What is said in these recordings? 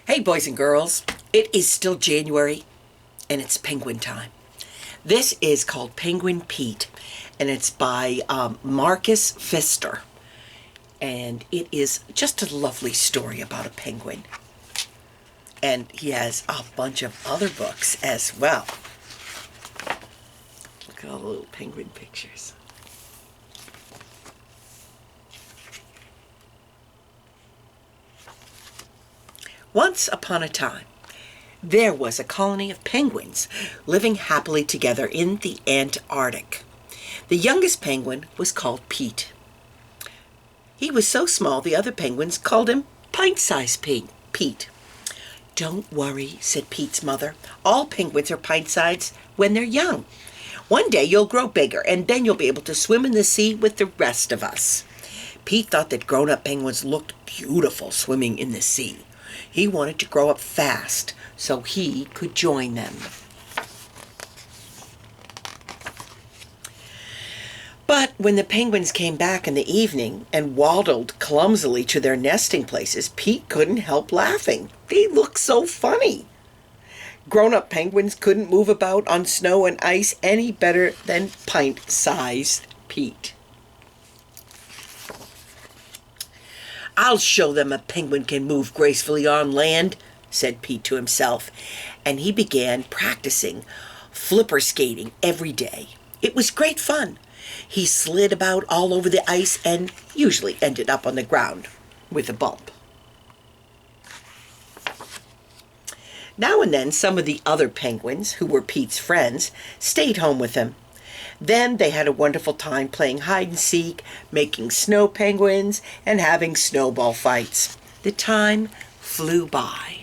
Hey, boys and girls, it is still January and it's penguin time. This is called Penguin Pete and it's by Marcus Pfister. And it is just a lovely story about a penguin. And he has a bunch of other books as well. Look at all the little penguin pictures. Once upon a time, there was a colony of penguins living happily together in the Antarctic. The youngest penguin was called Pete. He was so small the other penguins called him Pint-sized Pete. "Don't worry," said Pete's mother. "All penguins are pint-sized when they're young. One day you'll grow bigger and then you'll be able to swim in the sea with the rest of us." Pete thought that grown-up penguins looked beautiful swimming in the sea. He wanted to grow up fast so he could join them. But when the penguins came back in the evening and waddled clumsily to their nesting places, Pete couldn't help laughing. They looked so funny. Grown-up penguins couldn't move about on snow and ice any better than pint-sized Pete. "I'll show them a penguin can move gracefully on land," said Pete to himself, and he began practicing flipper skating every day. It was great fun. He slid about all over the ice and usually ended up on the ground with a bump. Now and then some of the other penguins, who were Pete's friends, stayed home with him. Then they had a wonderful time playing hide and seek, making snow penguins, and having snowball fights. The time flew by.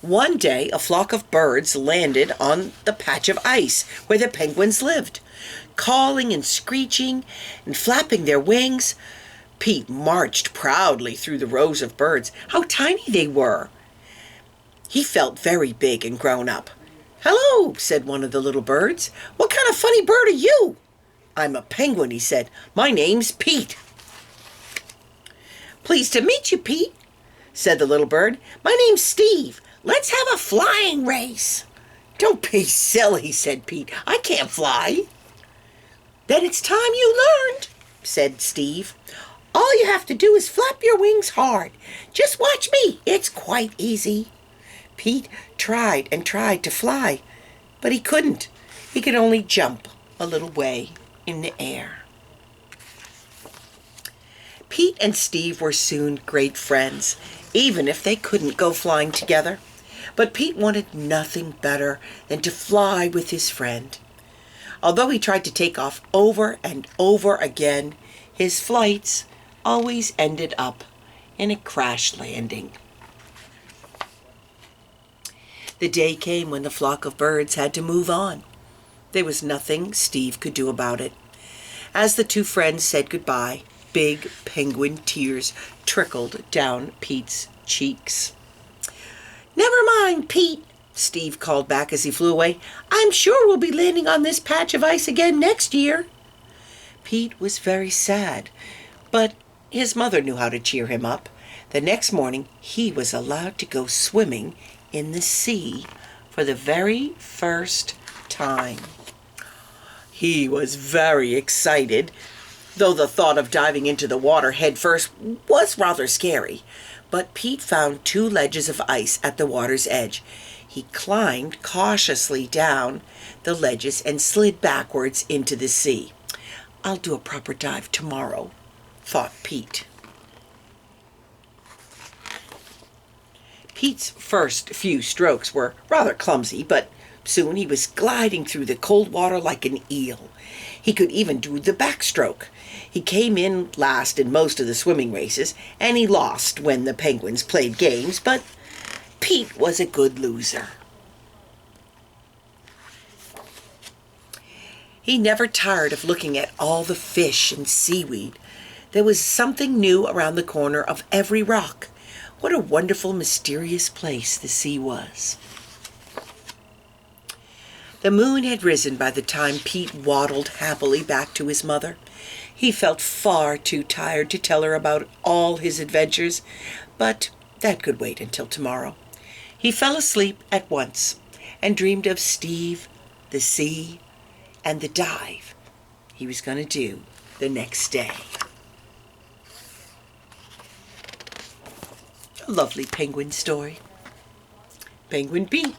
One day, a flock of birds landed on the patch of ice where the penguins lived. Calling and screeching and flapping their wings, Pete marched proudly through the rows of birds. How tiny they were! He felt very big and grown up. "Hello," said one of the little birds. "What kind of funny bird are you?" "I'm a penguin," he said. "My name's Pete." "Pleased to meet you, Pete," said the little bird. "My name's Steve. Let's have a flying race." "Don't be silly," said Pete. "I can't fly." "Then it's time you learned," said Steve. "All you have to do is flap your wings hard. Just watch me. It's quite easy." Pete tried and tried to fly, but he couldn't. He could only jump a little way in the air. Pete and Steve were soon great friends, even if they couldn't go flying together. But Pete wanted nothing better than to fly with his friend. Although he tried to take off over and over again, his flights always ended up in a crash landing. The day came when the flock of birds had to move on. There was nothing Steve could do about it. As the two friends said goodbye, big penguin tears trickled down Pete's cheeks. "Never mind, Pete," Steve called back as he flew away. "I'm sure we'll be landing on this patch of ice again next year." Pete was very sad, but his mother knew how to cheer him up. The next morning, he was allowed to go swimming in the sea for the very first time. He was very excited, though the thought of diving into the water head first was rather scary. But Pete found two ledges of ice at the water's edge. He climbed cautiously down the ledges and slid backwards into the sea. "I'll do a proper dive tomorrow," thought Pete. Pete's first few strokes were rather clumsy, but soon he was gliding through the cold water like an eel. He could even do the backstroke. He came in last in most of the swimming races, and he lost when the penguins played games, but Pete was a good loser. He never tired of looking at all the fish and seaweed. There was something new around the corner of every rock. What a wonderful, mysterious place the sea was. The moon had risen by the time Pete waddled happily back to his mother. He felt far too tired to tell her about all his adventures, but That could wait until tomorrow. He fell asleep at once and dreamed of Steve, the sea, and the dive he was going to do the next day. A lovely penguin story. Penguin Pete.